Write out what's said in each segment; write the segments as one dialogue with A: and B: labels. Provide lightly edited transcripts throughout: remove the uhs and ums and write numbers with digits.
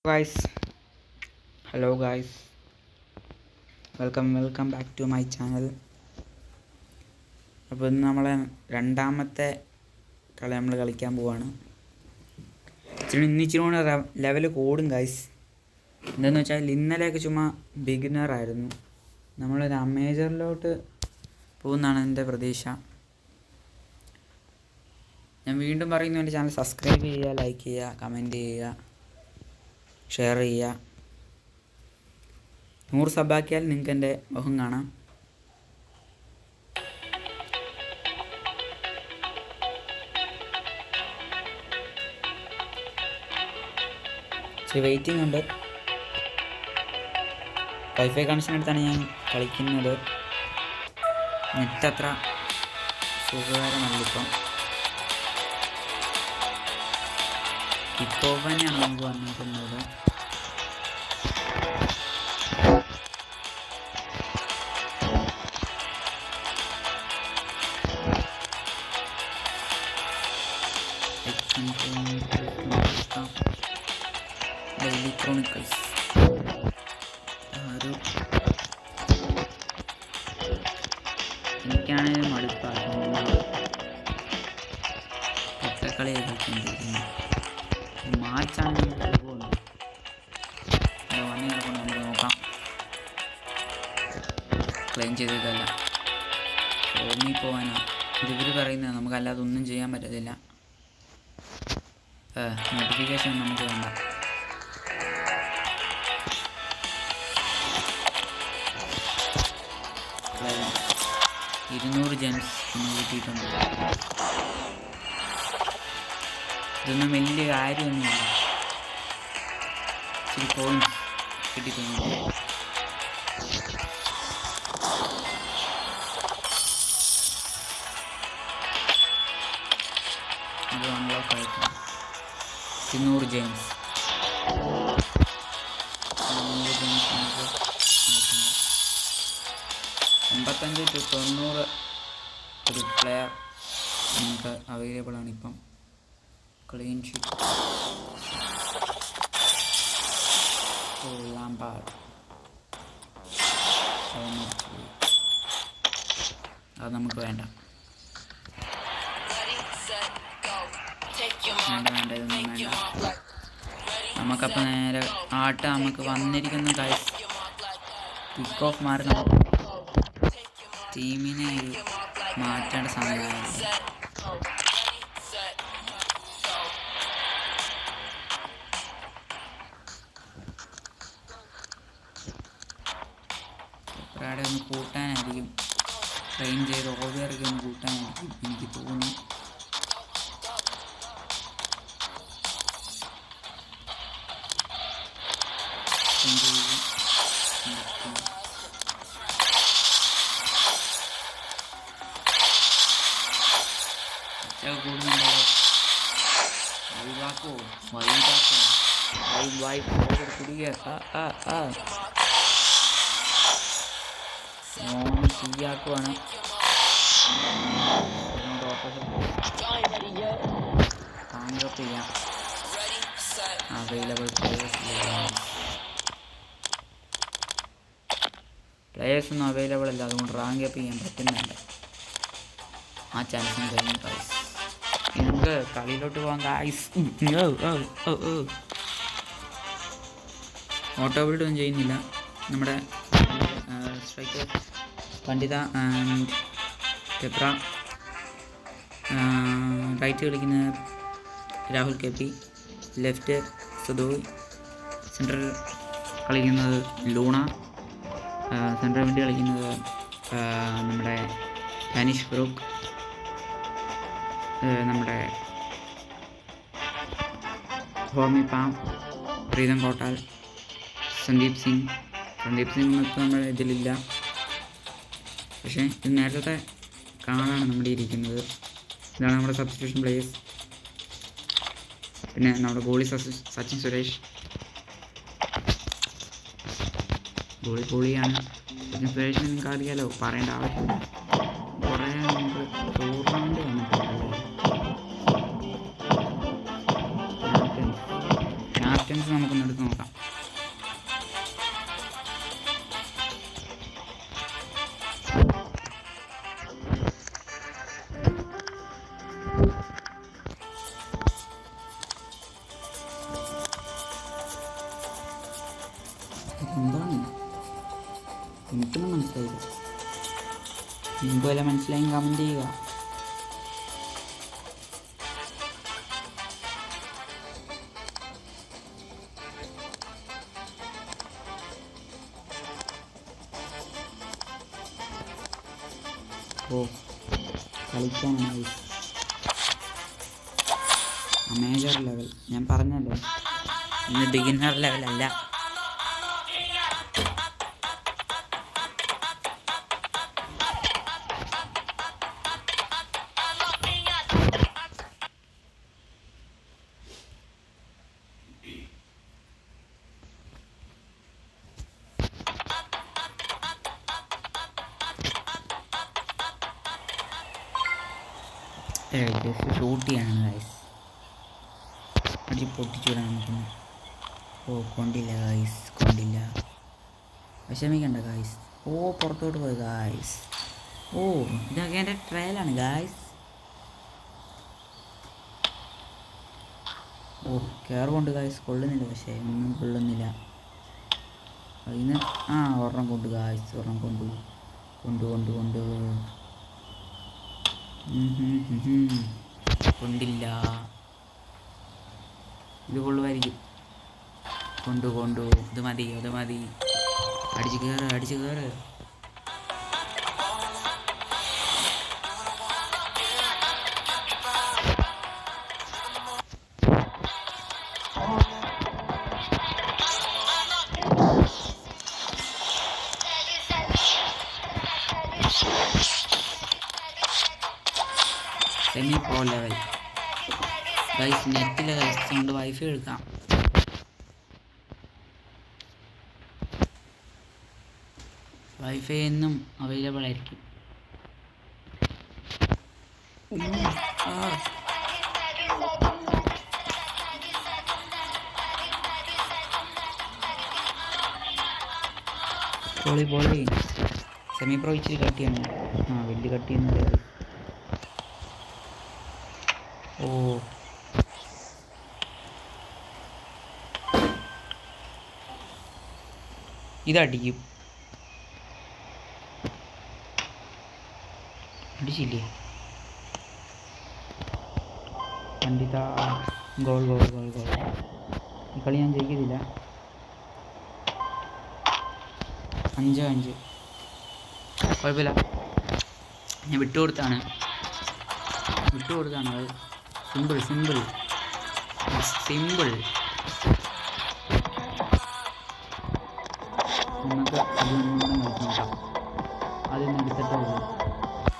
A: Guys, hello guys, welcome back to my channel. അപ്പോൾ ഇന്ന് നമ്മളെ രണ്ടാമത്തെ കളി നമ്മൾ കളിക്കാൻ പോവാണ്. ഇച്ചിരി കൂടെ ലെവൽ കൂടും ഗൈസ്. എന്താണെന്ന് വെച്ചാൽ ഇന്നലെയൊക്കെ ചുമ്മാ ബിഗിനറായിരുന്നു. നമ്മളൊരു മേജറിലോട്ട് പോകുന്നതാണ് എൻ്റെ പ്രതീക്ഷ. ഞാൻ വീണ്ടും പറയുന്നു, എൻ്റെ ചാനൽ സബ്സ്ക്രൈബ് ചെയ്യുക, ലൈക്ക് ചെയ്യുക, കമൻറ്റ് ചെയ്യുക, ഷെയർ ചെയ്യുക. 100 സബ്ബാക്കിയാൽ നിങ്ങൾക്ക് എൻ്റെ മുഖം കാണാം. ഇച്ചിരി വെയിറ്റിംഗ് ഉണ്ട്. വൈഫൈ കണക്ഷൻ എടുത്താണ് ഞാൻ കളിക്കുന്നത്. നെറ്റ് അത്ര സുഖകരമല്ലിപ്പം. ഇപ്പോൾ തന്നെയാണ് നമുക്ക് വന്നിരിക്കുന്നത്. ഡെയിലി ക്രോണിക്കൽസ് എനിക്കാണെങ്കിൽ മടുപ്പാകുന്നു. ഒറ്റക്കളി കളിച്ചുകൊണ്ടിരിക്കുന്നു. മാർച്ചാണെങ്കിൽ കഴിവുണ്ട്. വന്നി കിടക്കൊണ്ട് നമുക്ക് നോക്കാം. ക്ലെയിം ചെയ്തതല്ല, ഹോമിൽ പോകാനാണ് ഇതിവർ പറയുന്നത്. നമുക്കല്ലാതെ ഒന്നും ചെയ്യാൻ പറ്റത്തില്ല. നോട്ടിഫിക്കേഷൻ നമുക്ക് വേണ്ട. ക്ലെയിം 200 ജെൻസ് കിട്ടിയിട്ടുണ്ട്. ഇതൊന്നും വലിയ കാര്യമൊന്നുമില്ല. ഇച്ചിരി കോയിൻസ് കിട്ടിയിട്ടുണ്ട്. അത് അൺലോക്ക് ആയിട്ടുണ്ട്. 200 ജെയിംസ് നമുക്ക് 85 to 90 ഒരു പ്ലെയർ നമുക്ക് അവൈലബിൾ ആണ് ഇപ്പം. ക്ലീൻ ഷീറ്റ് ലാംപാർഡ് അത് നമുക്ക് വേണ്ട. ഇതൊന്നും വേണ്ട. നമുക്കപ്പോൾ നേരെ നമുക്ക് വന്നിരിക്കുന്ന ഗൈസ് കിക്ക് ഓഫ് മാറി നമുക്ക് ടീമിനെ ഒരു മാറ്റേണ്ട സമയമായിരുന്നു. അവിടെ ഒന്ന് കൂട്ടാനായിരിക്കും, ട്രെയിൻ ചെയ്ത് ഓവറൊക്കെ ഒന്ന് കൂട്ടാനായിരിക്കും എനിക്ക് തോന്നുന്നു. ശരിയാക്കുവാണ്. റാങ്കപ്പ് ചെയ്യാം. അവൈലബിൾ പ്ലേയേഴ്സൊന്നും അവൈലബിൾ അല്ല, അതുകൊണ്ട് റാങ്കപ്പ് ചെയ്യാൻ പറ്റുന്നില്ല. ആ ചാൻസും കഴിഞ്ഞു ഗൈസ്. നമുക്ക് കളിയിലോട്ട് പോകാൻ ഗൈസ്. ഓട്ടോ ബിൽഡ് ഒന്നും ചെയ്യുന്നില്ല. നമ്മുടെ സ്ട്രൈക്കർ പണ്ഡിത ആൻഡ് കെപ്ര, റൈറ്റ് കളിക്കുന്നത് Rahul K P, left സദോയ്, central കളിക്കുന്നത് ലൂണ, സെൻട്രൽ മിഡ് കളിക്കുന്നത് നമ്മുടെ ഡാനിഷ് ഫറൂഖ്, നമ്മുടെ ഹോമി പാം, പ്രീതം കോട്ടാൽ, സന്ദീപ് സിംഗ് ഇപ്പോൾ നമ്മുടെ ഇതിലില്ല. പക്ഷേ ഇത് നേരത്തെ കാണാനാണ് നമ്മുടെ ഇരിക്കുന്നത്. ഇതാണ് നമ്മുടെ സബ്സ്റ്റിറ്റ്യൂഷൻ പ്ലേയേഴ്സ്. പിന്നെ നമ്മുടെ ഗോളി സച്ചിൻ സുരേഷ്, ഗോളിയാണ്. സച്ചിൻ സുരേഷിന് നിങ്ങൾക്ക് അറിയാലോ, പറയേണ്ട ആവശ്യമില്ല. കുറേ നമുക്ക് ടൂർണമെൻറ്റ് വന്നിട്ടുണ്ടല്ലോ. ക്യാപ്റ്റൻസ് നമുക്കൊന്ന് എടുത്ത് നോക്കാം. എന്താണ് എനിക്കൊന്നും മനസ്സിലായില്ല. നിങ്ങൾക്ക് വല്ല മനസ്സിലായും കമൻറ്റ് ചെയ്യുക. ഓ കളിക്കാനാണ് മേജർ ലെവൽ. ഞാൻ പറഞ്ഞല്ലോ ഇന്ന് ബിഗിനർ ലെവലല്ല. ജസ്റ്റ് ഷൂട്ട് ചെയ്യാണ് ഗൈസ്. അടിച്ച് പൊട്ടിച്ചുവിടാൻ നോക്കുന്നു. ഓ കൊണ്ടില്ല ഗൈസ്, കൊണ്ടില്ല. വിഷമിക്കണ്ട ഗൈസ്. ഓ പുറത്തോട്ട് പോയി ഗൈസ്. ഓ ഇതൊക്കെ എൻ്റെ ട്രയലാണ് ഗൈസ്. ഓ കയറുകൊണ്ട് ഗൈസ്. കൊള്ളുന്നില്ല, പക്ഷേ ഒന്നും കൊള്ളുന്നില്ല. അതിന് ഒരെണ്ണം കൊണ്ട് ഗൈസ്, ഒരെണ്ണം കൊണ്ട് കൊണ്ട് കൊണ്ട് കൊണ്ട് കൊണ്ടില്ല. ഇത് കൊള്ളുമായിരിക്കും. കൊണ്ടു കൊണ്ടു ഇത് മതി, അത് മതി. അടിച്ച് കയറ്, അടിച്ച് കയറ്. Semi pro level guys. നെറ്റിലെ ഗൈസ് കൊണ്ട് വൈഫൈ എടുക്കാം. വൈഫൈ എന്നും അവൈലബിൾ ആയിരിക്കും. പൊളി പൊളി. സെമി പ്രോ ഇച്ചിരി കട്ടിയാണ്. വലിയ കട്ടിയൊന്നുമില്ല. ഓ ഇതടിക്കും. അടിച്ചില്ലേ? പണ്ഡിത ഗോൾ ഗോൾ ഗോൾ ഗോൾ. ഈ കളി ഞാൻ ജയിക്കത്തില്ല. 5-5 കുഴപ്പമില്ല. ഞാൻ വിട്ടുകൊടുത്താണ് അത്. Simple simple simple. നമുക്ക് അതൊന്നും കളിക്കാം. അതൊന്നും എടുത്തിട്ട്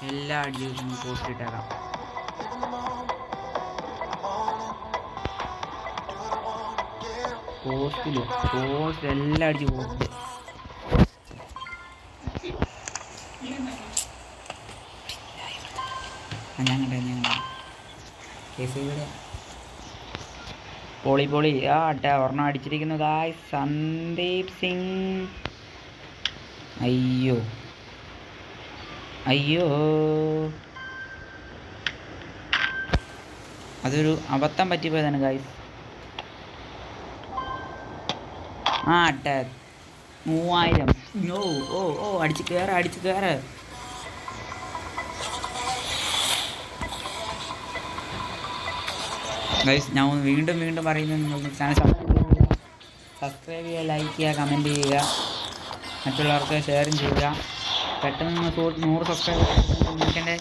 A: എല്ലാ അടിയും പോസ്റ്റ് ഇട്ടേക്കാം. പോസ്റ്റ് എല്ലാം അടിച്ച് പോസ്റ്റ്. ഞാൻ കണ്ട കേസിവിടെ പൊളി പൊളി. ഒരെണ്ണം അടിച്ചിരിക്കുന്നു ഗായ്സ്. സന്ദീപ് സിംഗ്. അയ്യോ അയ്യോ, അതൊരു അബദ്ധം പറ്റിപ്പോയതാണ് ഗായ്സ്. 3000. ഓ അടിച്ച് കയറ്, അടിച്ച് കയറ്. ഗൈസ് ഞാൻ വീണ്ടും പറയുന്നത്, നിങ്ങൾ ചാനൽ സബ്സ്ക്രൈബ് ചെയ്യുക, ലൈക്ക് ചെയ്യുക, കമൻറ്റ് ചെയ്യുക, മറ്റുള്ളവർക്ക് ഷെയറും ചെയ്യുക. പെട്ടെന്ന് 100 സബ്സ്ക്രൈബ് നിങ്ങൾക്ക് എൻ്റെ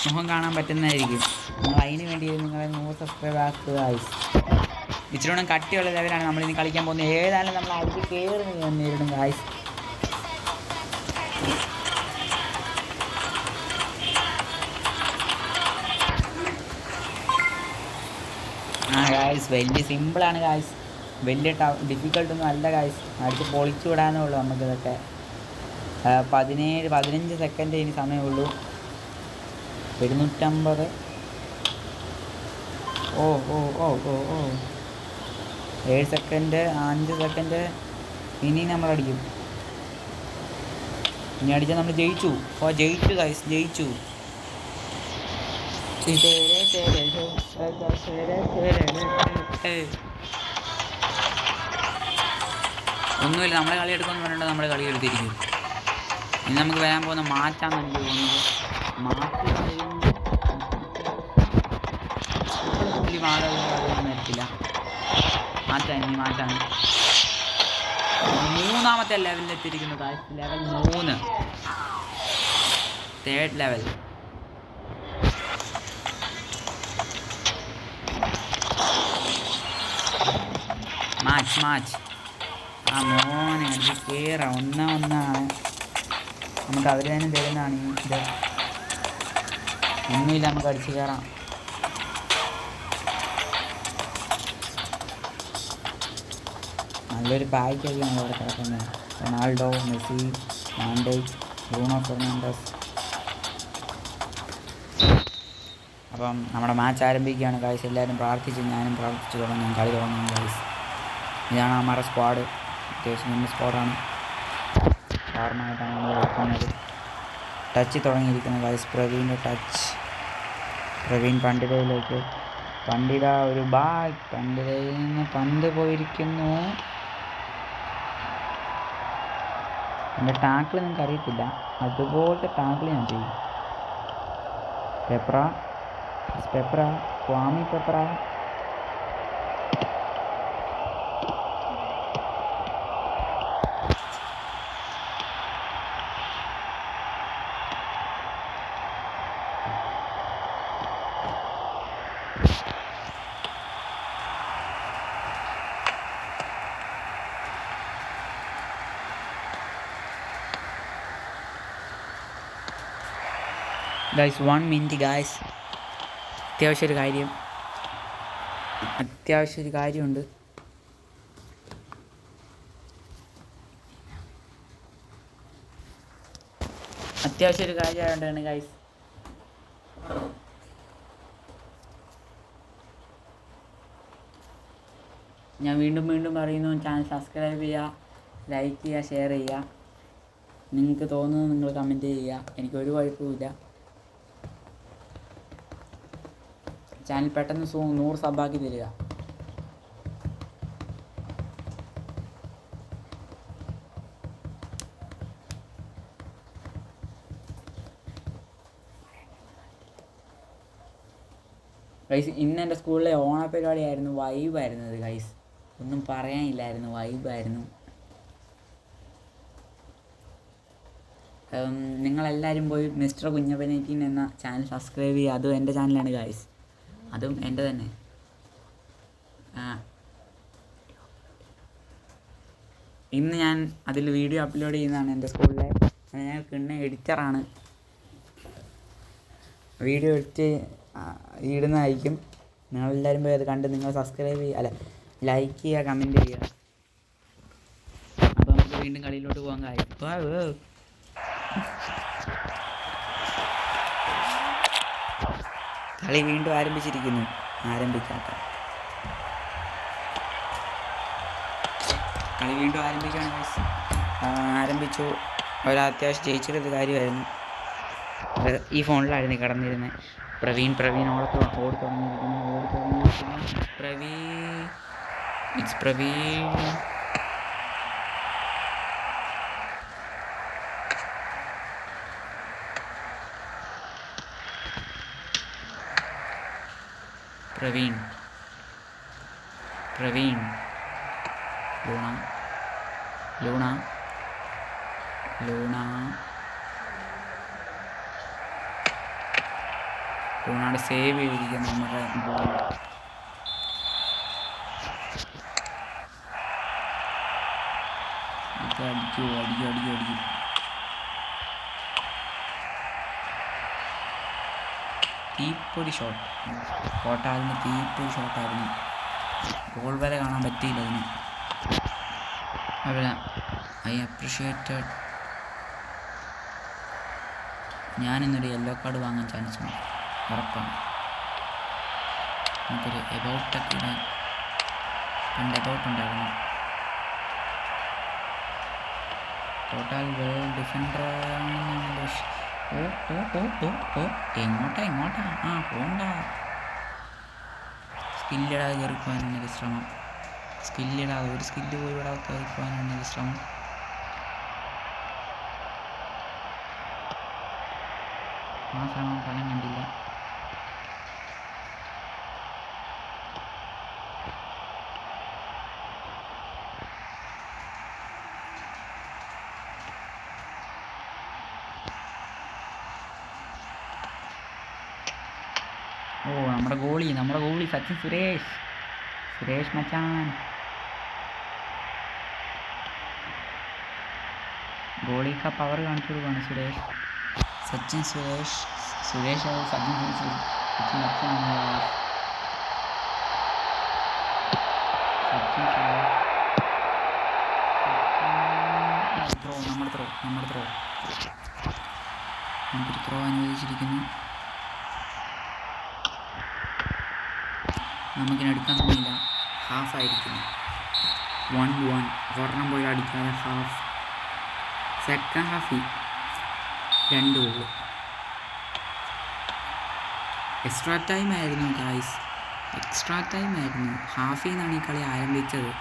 A: മുഖം കാണാൻ പറ്റുന്നതായിരിക്കും. നിങ്ങൾ അതിന് വേണ്ടി നിങ്ങൾ 100 സബ്സ്ക്രൈബ് ആക്കുക ഗൈസ്. ഇച്ചിരി കട്ടിയുള്ള ലെവലാണ് നമ്മളിനി കളിക്കാൻ പോകുന്നത്. ഏതായാലും നമ്മൾ അടിച്ച് കയറി നേരിടും ഗൈസ്. ഗായ്സ് വലിയ സിമ്പിളാണ് ഗായ്സ്. വലിയ ഡിഫിക്കൽട്ടൊന്നും അല്ല ഗായ്സ്. അടിച്ച് പൊളിച്ചു വിടാനേ ഉള്ളൂ നമുക്കിതൊക്കെ. 15 സെക്കൻഡ് ഇനി സമയമുള്ളൂ. 750. ഓ 7 സെക്കൻഡ് 5 സെക്കൻഡ്. ഇനി നമ്മളടിക്കും. ഇനി അടിച്ചാൽ നമ്മൾ ജയിച്ചു. ജയിച്ചു ഗൈസ്, ജയിച്ചു. ഒന്നുമില്ല, നമ്മളെ കളി എടുക്കുമെന്ന് പറഞ്ഞിട്ട് നമ്മൾ കളി എടുത്തിരിക്കും. ഇനി നമുക്ക് വരാൻ പോകുന്ന മാറ്റാന്ന് എനിക്ക് തോന്നുന്നത്. മാറ്റില്ല, മാറ്റാണ്. 3ാമത്തെ ലെവലിൽ എത്തിയിരിക്കുന്നു. Level 3, 3rd level. മാച്ച് ആ മോനെ അത് കയറാം. 1-1 നമുക്ക് അവർ തന്നെ തരുന്നതാണ്. ഇത് ഒന്നുമില്ല, നമുക്ക് അടിച്ച് കയറാം. നല്ലൊരു പായ്ക്കൊക്കെയാണ് ഇവിടെ കിടക്കുന്നത്. റൊണാൾഡോ, മെസ്സി, മാൻഡേ, ബ്രൂണോ ഫെർണാണ്ടസ്. അപ്പം നമ്മുടെ മാച്ച് ആരംഭിക്കുകയാണ് ഗൈസ്. എല്ലാവരും പ്രാർത്ഥിച്ച്, ഞാനും പ്രാർത്ഥിച്ച് തുടങ്ങാം. കളി തുടങ്ങാം ഗൈസ്. ഇതാണ് നമ്മുടെ സ്ക്വാഡ്. അത്യാവശ്യം നല്ല സ്ക്വാഡാണ്. കാരണമായിട്ടാണ് നമ്മൾ കളിക്കുന്നത്. ടച്ച് തുടങ്ങിയിരിക്കുന്നത് ഗൈസ്. പ്രവീണിൻ്റെ ടച്ച്. പ്രവീൺ പണ്ഡിതയിലേക്ക്. പണ്ഡിത ഒരു ബാഗ്. പണ്ഡിതയിൽ നിന്ന് പന്ത് പോയിരിക്കുന്നു. എൻ്റെ ടാക്കിൾ നിങ്ങൾക്ക് അറിയത്തില്ല, അതുപോലത്തെ ടാക്കിൾ ഞാൻ ചെയ്യും. Peprah Kwame Peprah. Guys 1 minute guys. അത്യാവശ്യം ഒരു കാര്യമുണ്ട്. അത്യാവശ്യം ഒരു കാര്യമായതുകൊണ്ടാണ് ഗൈസ്. ഞാൻ വീണ്ടും പറയുന്നു, ചാനൽ സബ്സ്ക്രൈബ് ചെയ്യുക, ലൈക്ക് ചെയ്യുക, ഷെയർ ചെയ്യുക. നിങ്ങൾക്ക് തോന്നുന്നത് നിങ്ങൾ കമൻറ്റ് ചെയ്യുക. എനിക്കൊരു കുഴപ്പമില്ല. ചാനൽ പെട്ടെന്ന് 100 സബ്ബാക്കി തരിക. ഗൈസ്, ഇന്ന് എൻ്റെ സ്കൂളിലെ ഓണപരിപാടിയായിരുന്നു. വൈബായിരുന്നു അത് ഗൈസ്, ഒന്നും പറയാനില്ലായിരുന്നു. വൈബായിരുന്നു. നിങ്ങളെല്ലാവരും പോയി മിസ്റ്റർ കുഞ്ഞപ്പനേറ്റീൻ എന്ന ചാനൽ സബ്സ്ക്രൈബ് ചെയ്യുക. അതും എൻ്റെ ചാനലാണ് ഗൈസ്, അതും എൻ്റെ തന്നെ. ഇന്ന് ഞാൻ അതിൽ വീഡിയോ അപ്ലോഡ് ചെയ്യുന്നതാണ് എൻ്റെ സ്കൂളിലെ. ഞാൻ പിന്നെ എഡിറ്ററാണ്. വീഡിയോ എടുത്ത് ഇടുന്നതായിരിക്കും. നിങ്ങളെല്ലാവരും പോയി അത് കണ്ട് നിങ്ങൾ സബ്സ്ക്രൈബ് ചെയ്യുക, അല്ല ലൈക്ക് ചെയ്യുക, കമൻറ്റ് ചെയ്യുക. അപ്പോൾ നമുക്ക് വീണ്ടും കളിയിലോട്ട് പോകാൻ കാര്യം. കളി വീണ്ടും ആരംഭിച്ചിരിക്കുന്നു. കളി വീണ്ടും ആരംഭിക്കുകയാണ്. ആരംഭിച്ചു. ഒരത്യാവശ്യം ജയിച്ചൊരു കാര്യമായിരുന്നു. ഈ ഫോണിലായിരുന്നു കിടന്നിരുന്നത്. പ്രവീൺ ഓടി തുടങ്ങിയിരിക്കുന്നു. ഇറ്റ്സ് പ്രവീൺ. ലൂണ ലൂണയുടെ സേവ് ചെയ്തിരിക്കുന്നു നമ്മുടെ ബോൾ. അടിക്കൂ. തീപ്പൊരി ഷോട്ട്. കോട്ടാലിന് തീപ്പൊരി ഷോട്ടായിരുന്നു. ഗോൾ വരെ കാണാൻ പറ്റിയില്ല അതിന്. അവിടെ ഐ അപ്രിഷ്യേറ്റഡ്. ഞാനിന്നൊരു യെല്ലോ കാർഡ് വാങ്ങാൻ ചാൻസ് ഉണ്ട്, ഉറപ്പാണ്. നമുക്കൊരു എബൌട്ടൊക്കെ ഇടാൻ. പണ്ട് തോട്ടുണ്ടായിരുന്നു. ടോട്ടൽ വേൾഡ് ഡിഫൻഡർ ആണെന്നാണ്. എങ്ങോട്ടാ പോണ്ട. സ്കില്ലിടാതെ കയറിപ്പോകാനാണ് ഒരു ശ്രമം. ഒരു സ്കില്ല് പോയി ഇവിടെ കയറിപ്പോകാനാണ് ഒരു ശ്രമം. ആ ശ്രമം ഫലം കണ്ടില്ല. നമ്മുടെ ഗോളി സച്ചിൻ സുരേഷ് മച്ചാൻ. ഗോളിക്ക് പവർ കാണിച്ചു കൊടുക്കുകയാണ് സച്ചിൻ സുരേഷ് നമ്മുടെ ത്രോ നമുക്കൊരു ത്രോ അനുവദിച്ചിരിക്കുന്നു. നമുക്കിനെടുക്കാൻ സമയമില്ല. ഹാഫായിരിക്കുന്നു. 1-1 ഒരെണ്ണം പോയി അടിക്കാതെ ഹാഫ്. സെക്കൻഡ് ഹാഫിൽ 2 ഗോൾ. എക്സ്ട്രാ ടൈം ആയിരുന്നു ഗായ്സ്. ഹാഫിൽ നിന്നാണ് ഈ കളി ആരംഭിച്ചത്.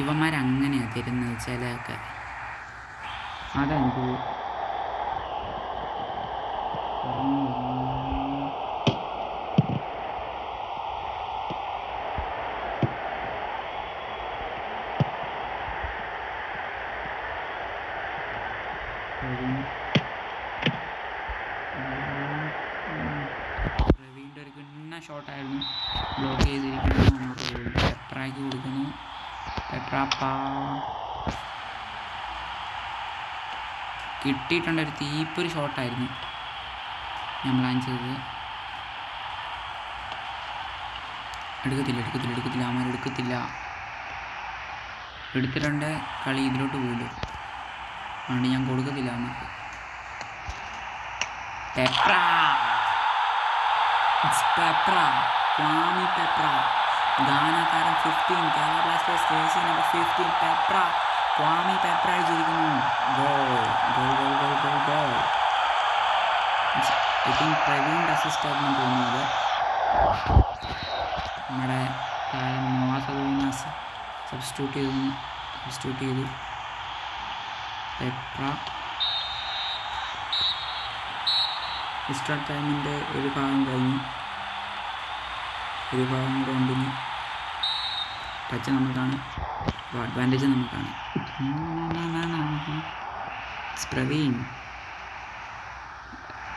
A: ഇവന്മാരങ്ങനെയാണ് തരുന്നത് ചിലതൊക്കെ. അതെനിക്ക് പ്രവീണിൻ്റെ ഒരു കിണ്ണ ഷോട്ടായിരുന്നു. ബ്ലോക്ക് ചെയ്തിരിക്കുന്നു. പെപ്രാക്ക് കൊടുക്കുന്നു. കിട്ടിയിട്ടുണ്ട്. ഒരു തീപ്പൊരു ഷോട്ടായിരുന്നു ഞാൻ പ്ലാൻ ചെയ്തത്. എടുക്കത്തില്ല. അവന്മാരെടുക്കത്തില്ല. എടുത്തിട്ടുണ്ട്. കളി ഇതിലോട്ട് പോയില്ല. അതുകൊണ്ട് ഞാൻ കൊടുക്കത്തില്ല അവന്മാർക്ക്. ക്വാമി പെപ്ര ഗാന താരം 15 Kerala Blasters jersey number 15 Kwame Peprah അടിച്ചിരിക്കുന്നു. ഗോൾ. ഐ തിങ്ക് പ്രവീണിൻ്റെ അസിസ്റ്റ് ആയിരുന്നു തോന്നുന്നത്. നമ്മുടെ താരം നവാസ് സബ്സ്റ്റിറ്റ്യൂട്ട് ചെയ്തു. പെപ്ര എക്സ്ട്രാ ടൈമിൻ്റെ ഒരു ഭാഗം കഴിഞ്ഞു. ഒരു ഭാഗം കൂടെ ഉണ്ടെങ്കിൽ ടച്ച് നമുക്കാണ്. അഡ്വാൻറ്റേജ് നമുക്കാണ്.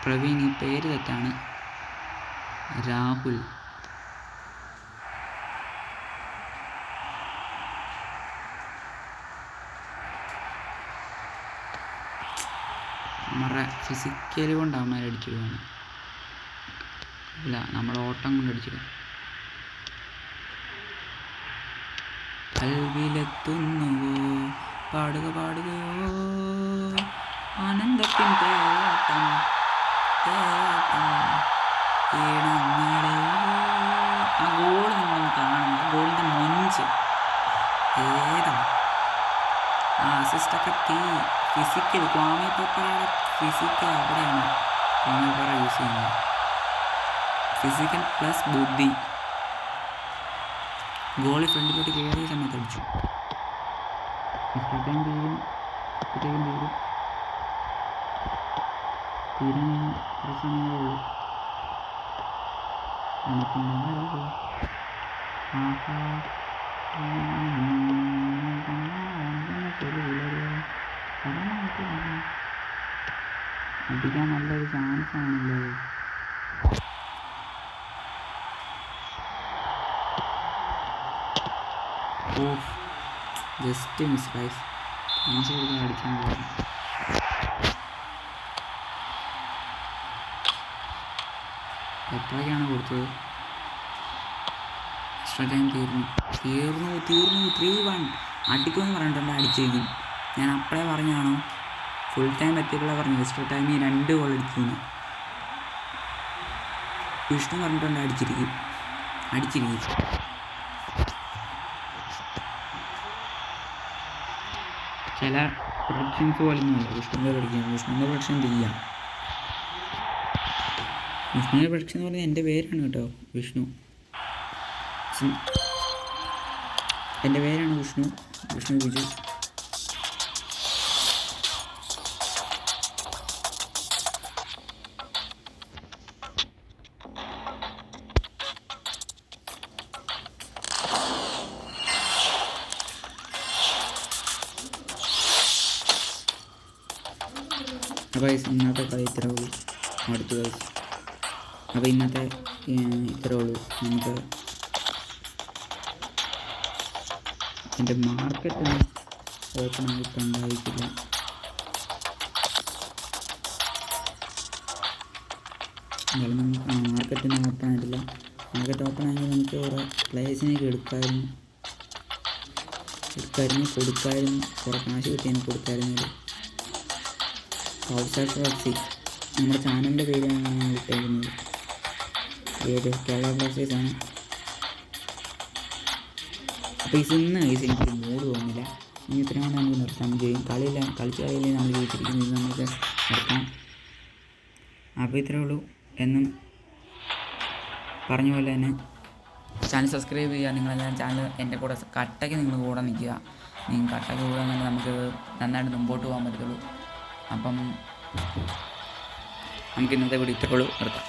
A: പ്രവീൺ ഈ പേര് തെറ്റാണ്. രാഹുൽ. നമ്മുടെ ഫിസിക്കൽ കൊണ്ട് അവന്മാരെ അടിച്ചിടുകയാണ്. അല്ല, നമ്മുടെ ഓട്ടം കൊണ്ട് അടിച്ചിടുക. കൽവിലെത്തുന്നുവോ പാടുകയോ ആനന്ദത്തിൻ തേരോട്ടം ഈണങ്ങളിൽ. ആ ഗോൾ നമ്മൾ കാണണം. ആ ഗോളിൻ്റെ മൊഞ്ച് ഏതാ. ആ അസിസ്റ്റൊക്കെ ഫിസിക്കൽ. ക്വാമി പെപ്പറയുടെ ഫിസിക്കൽ അവിടെയാണ് ക്വാമി പെപ്പറ യൂസ് ചെയ്യുന്നത്. ഫിസിക്കൽ പ്ലസ് ബുദ്ധി. ഗോളി ഫ്രണ്ടിലോട്ട് കയറിയ സമയത്ത് അടിച്ചു. ഒരു സമയമേ ഉള്ളൂ. അടിക്കാൻ നല്ലൊരു ചാൻസ് ആണല്ലോ. Just miss guys. ചാൻസ് കൊടുക്കാൻ അടിക്കാൻ പോകുന്നു. എത്രയ്ക്കാണ് കൊടുത്തത്? എക്സ്ട്രാ ടൈം തീർന്നു 3-1. അടിക്കുമെന്ന് പറഞ്ഞിട്ടുണ്ട്. അടിച്ചിരിക്കും. ഞാൻ അപ്പോഴേ പറഞ്ഞാണോ ഫുൾ ടൈം എത്തിയപ്പോഴേ പറഞ്ഞു എക്സ്ട്രാ ടൈമിൽ 2 ഗോൾ അടിക്കുന്നു. വിഷ്ണു പറഞ്ഞിട്ടുണ്ട് അടിച്ചിരിക്കും. ചില പ്രൊഡിക്ഷൻസ് പോലൊന്നുമല്ല വിഷ്ണുവിൻ്റെ പ്രൊഡിക്ഷൻ. വിഷ്ണുവിൻ്റെ പ്രൊഡിക്ഷൻ ചെയ്യാം. വിഷ്ണുവിൻ്റെ പ്രൊഡിക്ഷൻ എന്ന് പറഞ്ഞാൽ എൻ്റെ പേരാണ് കേട്ടോ, വിഷ്ണു. എൻ്റെ പേരാണ് വിഷ്ണു ബിജു. അപ്പോൾ ഇന്നത്തെ കളി ഇത്രേ ഉള്ളൂ. അടുത്ത അപ്പോൾ ഇന്നത്തെ ഇത്രേ ഉള്ളൂ. നമുക്ക് എൻ്റെ മാർക്കറ്റ് ഓപ്പൺ ആയിട്ടുണ്ടായിരിക്കില്ല. മാർക്കറ്റിന് ഓപ്പൺ ആയിട്ടില്ല. മാർക്കറ്റ് ഓപ്പൺ ആയെങ്കിൽ നമുക്ക് കുറേ പ്ലേയേഴ്സിനൊക്കെ എടുക്കായിരുന്നു, കൊടുക്കായിരുന്നു. കുറേ കാശ് കിട്ടിയതിന് കൊടുക്കായിരുന്നു. ഔട്ട്സൈഡ് നമ്മുടെ ചാനലിൻ്റെ പേരാണ് ഞാൻ ഇട്ടേക്കുന്നത്. ഏത് കേരള ബ്ലാസ്റ്റേഴ്സാണ്. അപ്പോൾ ഇന്ന് എനിക്ക് മൂഡ് തോന്നുന്നില്ല. ഇനി ഇത്രയും നമുക്ക് നിർത്താം. കളിച്ച കളിയിൽ നമ്മൾ ജയിച്ചിരിക്കുന്നത് നമുക്ക് നിർത്താം. അപ്പോൾ ഇത്രയേ ഉള്ളൂ. എന്നും പറഞ്ഞ പോലെ തന്നെ ചാനൽ സബ്സ്ക്രൈബ് ചെയ്യുക. നിങ്ങളെല്ലാം ചാനൽ എൻ്റെ കൂടെ കട്ടയ്ക്ക് നിങ്ങൾ കൂടെ നിൽക്കുക. നിങ്ങൾ കട്ടയ്ക്ക് കൂടെ തന്നെ നമുക്ക് നന്നായിട്ട് മുമ്പോട്ട് പോകാൻ പറ്റത്തുള്ളൂ. അപ്പം നമുക്ക് ഇന്നത്തെ വീഡിയോ ഇത്രയേ ഉള്ളൂ, നിർത്താം.